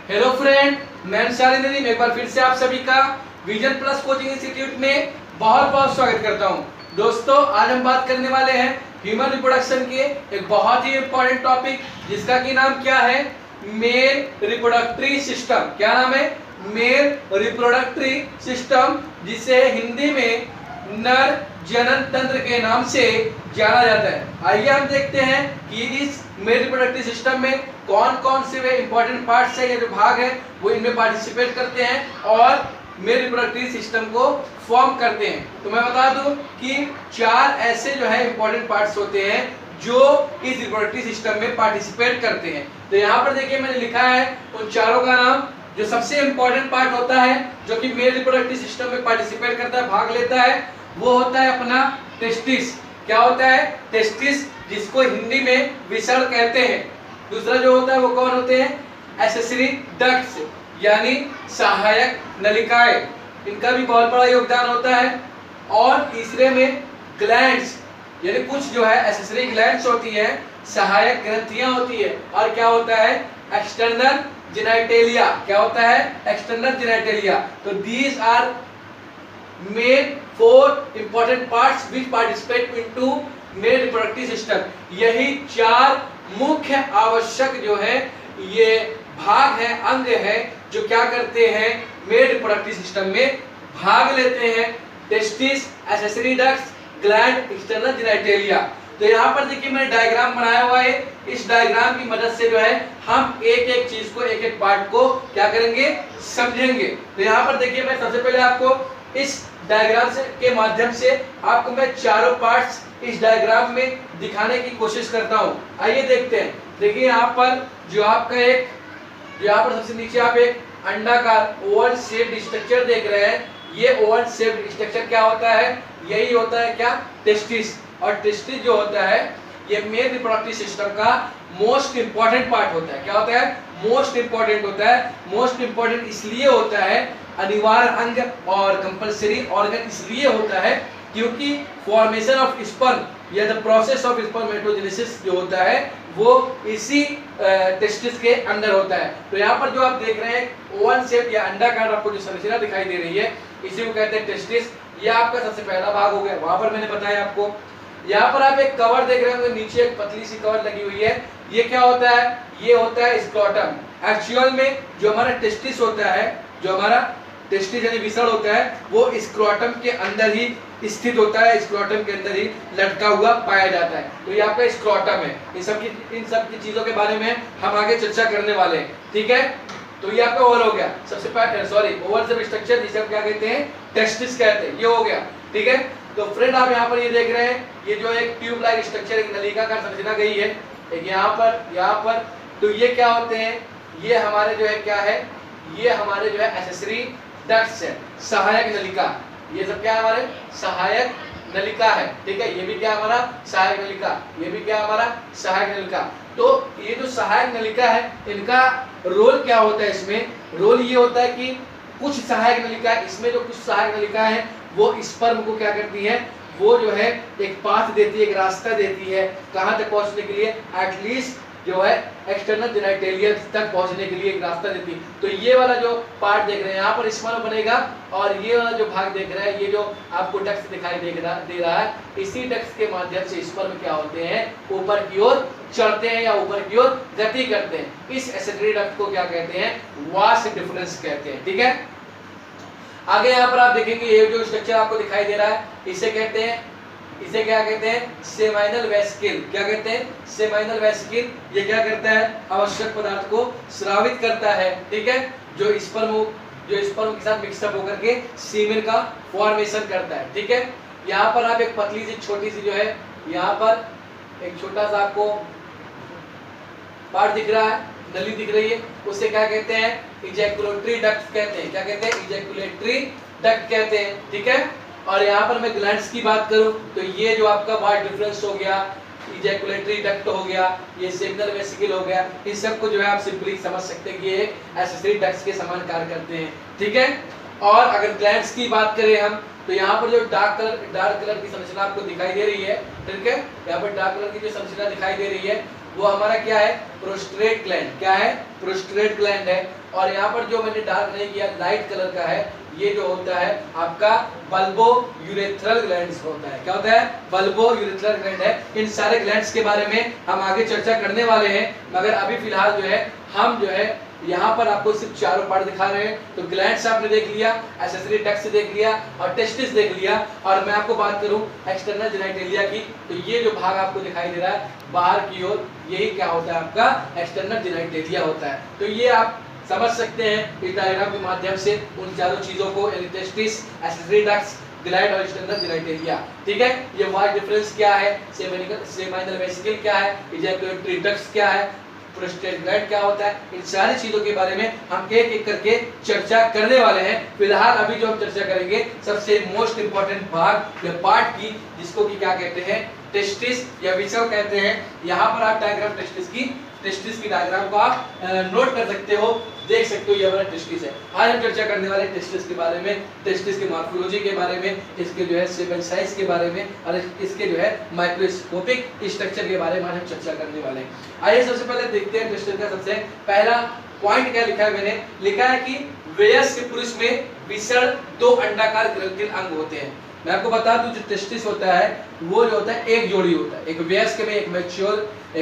Hello friend, मैं नदीम एक बार फिर से आप सभी का विजन प्लस कोचिंग इंस्टीट्यूट में बहुत बहुत स्वागत करता हूं। दोस्तों, आज हम बात करने वाले हैं ह्यूमन रिप्रोडक्शन के एक बहुत ही इंपॉर्टेंट टॉपिक, जिसका की नाम क्या है, मेल रिप्रोडक्टरी सिस्टम। क्या नाम है? मेल रिप्रोडक्टरी सिस्टम, जिसे हिंदी में नर जनन तंत्र के नाम से जाना जाता है। आइए हम देखते हैं कि इस मेल रिप्रोडक्टिव सिस्टम में कौन कौन से वे इंपॉर्टेंट पार्ट्स है या जो भाग है वो इनमें पार्टिसिपेट करते हैं और मेल रिप्रोडक्टिव सिस्टम को फॉर्म करते हैं। तो मैं बता दूं कि 4 ऐसे जो है इंपॉर्टेंट पार्ट्स होते हैं जो इस रिप्रोडक्टिव सिस्टम में पार्टिसिपेट करते हैं। तो यहाँ पर देखिए मैंने लिखा है उन चारों का नाम। जो सबसे इंपॉर्टेंट पार्ट होता है जो कि मेल रिप्रोडक्टिव सिस्टम में पार्टिसिपेट करता है, भाग लेता है, वो होता है अपना टेस्टिस। क्या होता है? टेस्टिस, जिसको हिंदी में विसर्ग कहते हैं। दूसरा जो होता है वो कौन होते हैं? एक्सेसरी डक्ट्स, यानी सहायक नलिकाएं, इनका भी बहुत बड़ा योगदान होता है। और तीसरे में ग्लैंड्स, यानी कुछ जो है एक्सेसरी ग्लैंड्स होती है, सहायक ग्रंथियां होती है। और क्या होता है? External genitalia. क्या होता है? External genitalia. तो these are main 4 important parts which participate into male reproductive system। यही 4 मुख्य आवश्यक जो है ये भाग है, अंग है, जो क्या करते हैं, मेल रिप्रोडक्टिव सिस्टम में भाग लेते हैं। Testis, accessory ducts, gland, external genitalia. तो यहाँ पर देखिए मैंने डायग्राम बनाया हुआ है। इस डायग्राम की मदद से जो है हम एक एक चीज को, एक एक पार्ट को क्या करेंगे, समझेंगे। तो यहाँ पर देखिए मैं सबसे पहले आपको इस डायग्राम से के माध्यम से आपको मैं चारों पार्ट्स इस डायग्राम में दिखाने की कोशिश करता हूं। आइए देखते हैं। देखिए यहाँ पर जो आपका एक, यहाँ पर सबसे नीचे आप एक अंडाकार ओवल शेप्ड स्ट्रक्चर देख रहे हैं। ये ओवल शेप्ड स्ट्रक्चर क्या होता है? यही होता है क्या? टेस्टिस। और टेस्टिस जो होता है ये मेल रिप्रोडक्टिव सिस्टम का मोस्ट इंपॉर्टेंट पार्ट होता है। क्या होता है? मोस्ट इंपॉर्टेंट होता है। मोस्ट इंपॉर्टेंट इसलिए होता है, अनिवार्य अंग और कंपलसरी ऑर्गन इसलिए होता है क्योंकि फॉर्मेशन ऑफ स्पर्म या द प्रोसेस ऑफ स्पर्मेटोजेनेसिस जो होता है वो इसी टेस्टिस के अंदर होता है। तो यहाँ पर जो आप देख रहे हैं ओवल शेप या अंडाकार आपको जो संरचना दिखाई दे रही है, इसी को कहते हैं टेस्टिस। ये आपका सबसे पहला भाग हो गया, वहां पर मैंने बताया आपको। यहाँ पर आप एक कवर देख रहे होंगे, नीचे एक पतली सी कवर लगी हुई है। ये क्या होता है? ये होता है स्क्रोटम। एक्चुअल में जो हमारा टेस्टिस होता है, जो हमारा टेस्टिस यानी विसर्ग होता है, वो स्क्रोटम के अंदर ही स्थित होता है, स्क्रोटम के अंदर ही लटका हुआ पाया जाता है। तो ये आपका स्क्रोटम है। इन सब की चीजों के बारे में हम आगे चर्चा करने वाले हैं, ठीक है। तो ये आपका ओवल हो गया। सबसे पहले ओवल सब स्ट्रक्चर जिसे हम क्या कहते हैं? टेस्टिस कहते हैं। ये हो गया, ठीक है। तो फ्रेंड आप यहाँ पर ये देख रहे हैं, ये जो एक ट्यूब लाइक स्ट्रक्चर, एक नलिका का संरचना गई है, एक यहाँ पर। तो ये क्या होते हैं? ये हमारे जो है क्या है, ये हमारे जो है एक्सेसरी डक्ट्स है, सहायक नलिका। ये सब क्या है? हमारे सहायक नलिका है, ठीक है। ये भी क्या हमारा? सहायक नलिका। ये भी क्या हमारा? सहायक नलिका। तो ये जो सहायक नलिका है, इनका रोल क्या होता है? इसमें रोल ये होता है कि कुछ सहायक नलिका, इसमें जो कुछ सहायक नलिका है वो स्पर्म को क्या करती है, वो जो है एक पाथ देती है, एक रास्ता देती है कहां तक पहुंचने के लिए, एटलीस्ट जो है एक्सटर्नल जेनिटेलिया तक पहुंचने के लिए एक रास्ता देती है। तो ये वाला जो पार्ट देख रहे हैं यहाँ पर स्पर्म बनेगा, और ये वाला जो भाग देख रहे हैं, ये जो आपको डक्ट दिखाई दे रहा है, इसी डक्ट के माध्यम से स्पर्म क्या होते हैं, ऊपर की ओर चढ़ते हैं या ऊपर की ओर गति करते हैं। इस एक्सेसरी डक्ट को क्या कहते हैं? वास डिफरेंस कहते हैं, ठीक है। आगे यहाँ पर आप देखेंगे ये जो स्ट्रक्चर आपको दिखाई दे रहा है, इसे कहते हैं, इसे क्या कहते हैं? Seminal vesicle. क्या कहते हैं? Seminal vesicle. ये क्या करता है? आवश्यक पदार्थ को स्रावित करता है, ठीक है, जो स्पर्म के साथ मिक्सअप होकर के सीमेन का फॉर्मेशन करता है, ठीक है। यहाँ पर आप एक पतली सी छोटी सी जो है, यहाँ पर एक छोटा सा आपको पार्ट दिख रहा है, नली दिख रही है, उसे क्या कहते हैं? इजैकुलेटरी डक्ट कहते हैं। क्या कहते हैं? इजैकुलेटरी डक्ट कहते हैं, ठीक है। और यहाँ पर मैं ग्लैंड्स की बात करूं तो ये जो आपका वाट डिफरेंस हो गया, इजैकुलेटरी डक्ट हो गया, ये सेमिनल वेसिकल हो गया, इन सब को जो है आप सिंपली समझ सकते हैं कि ये एक्सेसरी डक्ट्स के समान कार्य करते हैं, ठीक है। और अगर ग्लैंड्स की बात करें हम, तो यहाँ पर जो डार्क कलर की संरचना आपको दिखाई दे रही है, ठीक है, यहाँ पर डार्क कलर की जो संरचना दिखाई दे रही है, वो हमारा क्या है, प्रोस्ट्रेट ग्लैंड। क्या है, प्रोस्ट्रेट ग्लैंड है। और यहाँ पर जो मैंने डार्क नहीं किया, लाइट कलर का है, ये जो होता है आपका बल्बो यूरेथ्रल ग्लैंड्स होता है। क्या होता है, बल्बो यूरेथ्रल ग्लैंड है। इन सारे ग्लैंड्स के बारे में हम आगे चर्चा करने वाले हैं, मगर अभी फिलहाल जो है हम जो है यहाँ पर आपको सिर्फ चारों पार्ट दिखा रहे हैं। तो ग्लैंड्स आपने देख लिया, एक्सेसरी डक्ट्स देख लिया और टेस्टिस देख लिया। और मैं आपको बात करूं एक्सटर्नल जेनिटलिया की, तो ये जो भाग आपको दिखाई दे रहा है बाहर की ओर, यही क्या होता है, आपका एक्सटर्नल जेनिटलिया होता है। तो ये आप समझ सकते हैं इस डायग्राम के माध्यम से उन चारों चीजों को, टेस्टिस, एक्सेसरी डक्ट्स, ग्लैंड और एक्सटर्नल जेनिटलिया। ठीक है, ये वाइड डिफरेंस क्या है, सेमाइनल वेसिकल क्या है, इजैकुलेटरी डक्ट्स क्या है, प्रोस्टेट ग्लैंड क्या होता है, इन सारी चीजों के बारे में हम एक एक करके चर्चा करने वाले हैं। फिलहाल अभी जो हम चर्चा करेंगे सबसे मोस्ट इंपॉर्टेंट भाग या पार्ट की, जिसको कि क्या कहते हैं, टेस्टिस या विसल कहते हैं। यहाँ पर आप डायग्राम टेस्टिस की डायग्राम को आप नोट कर सकते हो, देख सकते हो, ये हमारा टेस्टिस है। आज हम चर्चा करने वाले टेस्टिस के बारे में, टेस्टिस के मॉर्फोलॉजी के बारे में, इसके जो है सेवन साइज के बारे में और इसके जो है माइक्रोस्कोपिक स्ट्रक्चर के बारे में आज हम चर्चा करने वाले हैं। आइए सबसे पहले देखते हैं टेस्टिस का सबसे पहला पॉइंट क्या लिखा है। मैंने लिखा है कि वयस्क पुरुष में विषण 2 अंडाकार ग्रंथिल अंग होते हैं। मैं आपको बता दूं जो टेस्टिस होता है वो जो होता है एक जोड़ी होता है, एक वयस्क में, एक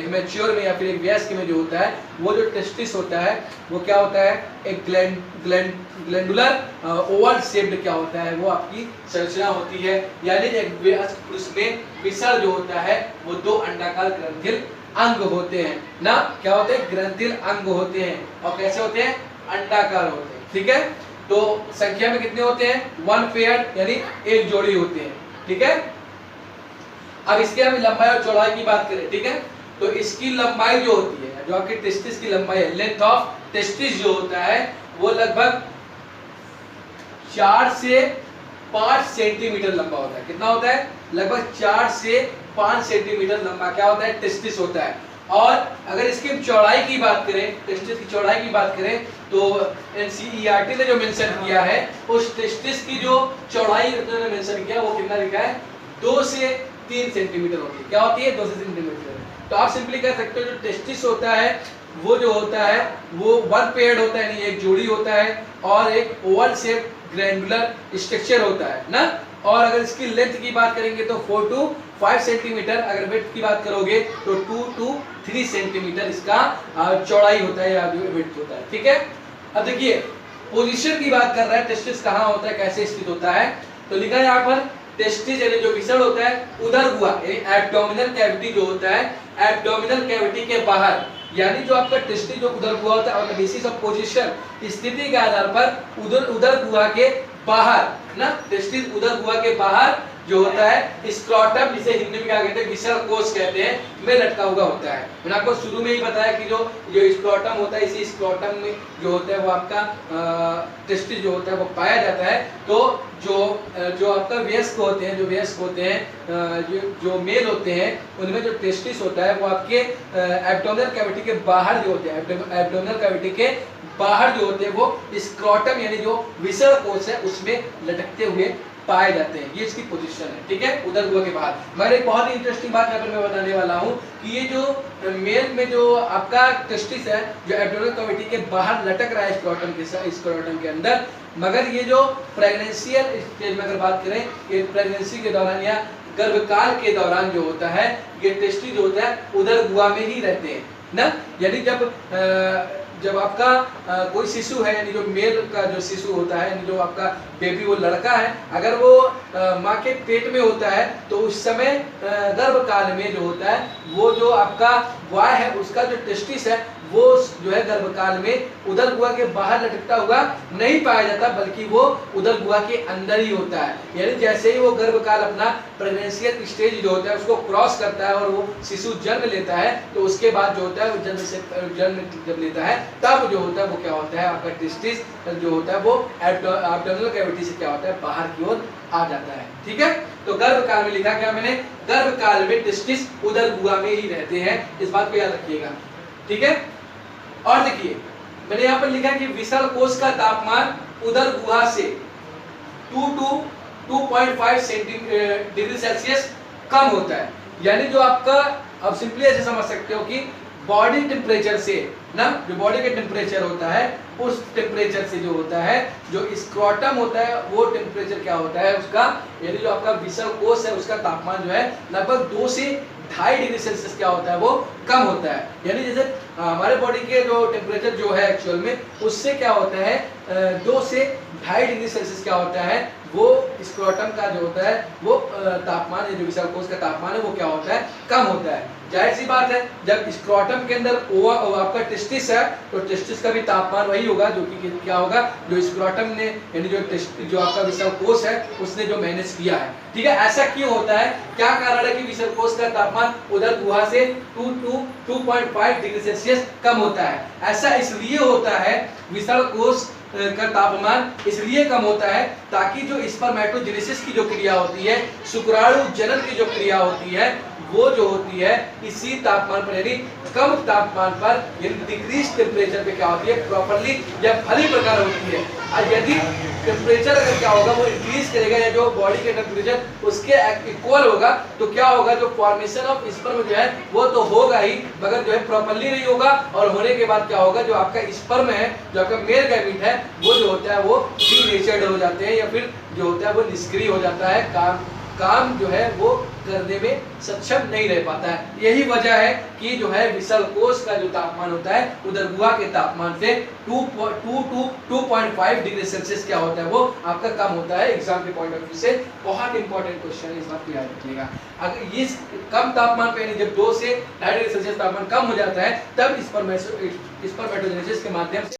मैच्योर में या फिर एक वयस्क में जो होता है वो जो टेस्टिस होता है वो क्या होता है, एक ग्लैंडुलर ओवल शेप्ड क्या होता है, वो आपकी संरचना होती है। यानी एक वयस्क पुरुष में विषण जो होता है वो 2 अंडाकार ग्रंथिल अंग होते हैं ना। क्या होते हैं, ग्रंथिल अंग होते हैं। और कैसे होते हैं, अंडाकार होते हैं। ठीक है, तो संख्या में कितने होते हैं, 1 पेयर यानी एक जोड़ी होते हैं। ठीक है, अब इसके हम लंबाई और चौड़ाई की बात करें, ठीक है, तो इसकी लंबाई जो होती है, जो आपकी टेस्टिस की लंबाई है, लेंथ ऑफ टेस्टिस जो होता है वो लगभग 4 से 5 सेंटीमीटर लंबा होता है। कितना होता है, लगभग 4 से 5 सेंटीमीटर लंबा क्या होता है, टेस्टिस होता है। और अगर इसकी चौड़ाई की बात करें, टेस्टिस की चौड़ाई की बात करें, तो एनसीईआरटी ने जो मेंशन किया है उस टेस्टिस की जो चौड़ाई उन्होंने मेंशन किया वो कितना लिखा है, 2 से 3 सेंटीमीटर होती है। क्या होती है, 2 से 3 सेंटीमीटर। तो आप सिंपली कह सकते हो जो टेस्टिस होता है वो जो होता है वो 1 पेयर्ड होता है, यानी एक जोड़ी होता है और एक ओवल शेप ग्लैंडुलर स्ट्रक्चर होता है ना। और अगर इसकी लेंथ की बात करेंगे तो 4 to 5 सेंटीमीटर, अगर विड्थ की बात करोगे तो 2 to 3 सेंटीमीटर इसका चौड़ाई होता है या विड्थ होता है। ठीक है, अब देखिए पोजीशन की बात कर रहा है, टेस्टिस कहाँ होता है, कैसे स्थित होता है, तो लिखा है यहाँ पर टेस्टिस यानी जो विषण होता है उदर गुहा यानी एब्डोमिनल कैविटी जो होता है, एब्डोमिनल कैविटी के बाहर, यानी जो आपका टेस्टिस जो उदर गुहा होता है on the basis of position, स्थिति के आधार पर उदर गुहा के बाहर ना, टेस्टिस उदर गुहा के बाहर जो होता है स्क्रोटम, जिसे हिंदी में क्या कहते हैं, विषण कोश कहते हैं, में लटका हुआ होता है। मैंने आपको शुरू में ही बताया कि जो स्क्रोटम होता है, इसी स्क्रोटम में जो होता है वो आपका टेस्टिस जो होता है वो पाया जाता है। तो जो आपका वयस्क होते हैं, जो मेल होते हैं उनमें जो टेस्टिस होता है वो आपके एब्डोमिनल कैविटी के बाहर जो होते हैं, एब्डोमिनल कैविटी के बाहर जो होते हैं वो स्क्रोटम यानी जो विषण कोश है उसमें लटकते हुए पाए जाते हैं। ये इसकी पोजीशन है। ठीक है, उदर गुहा के बाहर। मगर एक बहुत ही इंटरेस्टिंग बात यहाँ पर मैं बताने वाला हूँ कि ये जो मेल में जो आपका टेस्टिस है जो एब्डोमिनल कैविटी के बाहर लटक रहा है स्क्रोटम के अंदर, मगर ये जो प्रेगनेंशियल स्टेज में अगर बात करें, ये प्रेगनेंसी के दौरान या गर्भकाल के दौरान जो होता है ये टेस्टिस जो होता है उदर गुहा में ही रहते हैं ना। यानी जब आपका कोई शिशु है, यानी जो मेल का जो शिशु होता है, यानी जो आपका बेबी वो लड़का है, अगर वो माँ के पेट में होता है तो उस समय गर्भकाल में जो होता है वो जो आपका बॉय है उसका जो टेस्टिस है वो जो है गर्भकाल में उदर गुहा के बाहर लटकता हुआ नहीं पाया जाता, बल्कि वो उदर गुहा के अंदर ही होता है। यानी जैसे ही वो गर्भकाल अपना प्रेगनेंशियल स्टेज जो होता है उसको क्रॉस करता है और वो शिशु जन्म लेता है, तो उसके बाद जो होता है वो जन्म जब लेता है तब जो होता है वो क्या होता है, आपका टेस्टिस जो होता है वो एब्डोमिनल कैविटी से क्या होता है, बाहर की ओर आ जाता है। ठीक है, तो गर्भकाल में लिखा क्या मैंने, गर्भकाल में टेस्टिस उदर गुहा में ही रहते हैं, इस बात को याद रखिएगा। ठीक है, और देखिए मैंने यहाँ पर लिखा कि विषण कोश का तापमान उदर गुहा से 2 to 2.5 डिग्री सेल्सियस कम होता है। यानी जो आपका अब सिंपली ऐसे समझ सकते हो कि बॉडी टेम्परेचर से ना, जो बॉडी का टेम्परेचर होता है उस टेम्परेचर से जो होता है, जो स्क्रोटम होता है वो टेम्परेचर क्या होता है उसका, यानी जो आपका विसल कोश है उसका तापमान जो है लगभग 2 से 2.5 डिग्री सेल्सियस क्या होता है वो कम होता है। यानी जैसे हमारे बॉडी के जो टेम्परेचर जो है एक्चुअल में उससे क्या होता है 2 से 2.5 डिग्री सेल्सियस क्या होता है वो स्क्रोटम का जो होता है वो तापमान, जो विसल कोश का तापमान है वो क्या होता है कम होता है। जाहिर सी बात है जब स्क्रोटम के अंदर आपका टेस्टिस है तो टेस्टिस का भी तापमान वही होगा जो कि क्या होगा, जो स्क्रोटम ने यानी जो आपका विसल कोश है उसने जो मैनेज किया है। ठीक है, ऐसा क्यों होता है, क्या कारण है कि विसल कोश का तापमान उधर गुहा से 2.5 डिग्री सेल्सियस कम होता है। ऐसा इसलिए होता है, विसल कोश का तापमान इसलिए कम होता है ताकि जो स्पर्मेटोजेनेसिस की जो क्रिया होती है, शुक्राणु जनन की जो क्रिया होती है वो जो होती है इसी तापमान पर यानी कम तापमान पर यानी डिक्रीज टेम्परेचर पे क्या होती है प्रॉपर्ली या भली प्रकार होती है। और यदि टेम्परेचर अगर क्या होगा वो इंक्रीज करेगा या जो बॉडी के टेम्परेचर उसके इक्वल होगा तो क्या होगा, जो फॉर्मेशन ऑफ स्पर्म जो है वो तो होगा ही मगर जो है प्रॉपर्ली नहीं होगा, और होने के बाद क्या होगा जो आपका स्पर्म है, जो आपका मेल गैमीट है वो जो होता है वो डीनेचर्ड हो जाते हैं या फिर जो होता है वो निष्क्रिय हो जाता है, काम जो है वो करने में सक्षम नहीं रह पाता है। यही वजह है कि जो है विसल कोश का जो तापमान होता है उधर गुहा के तापमान से 2.5 डिग्री सेल्सियस क्या होता है वो आपका कम होता है। एग्जाम के पॉइंट ऑफ व्यू से बहुत इंपॉर्टेंट क्वेश्चन है, इस बात को याद रखिएगा। अगर इस कम तापमान पे जब 2 से 2.5 डिग्री सेल्सियस तापमान कम हो जाता है तब स्पर्मेटोजेनेसिस के माध्यम से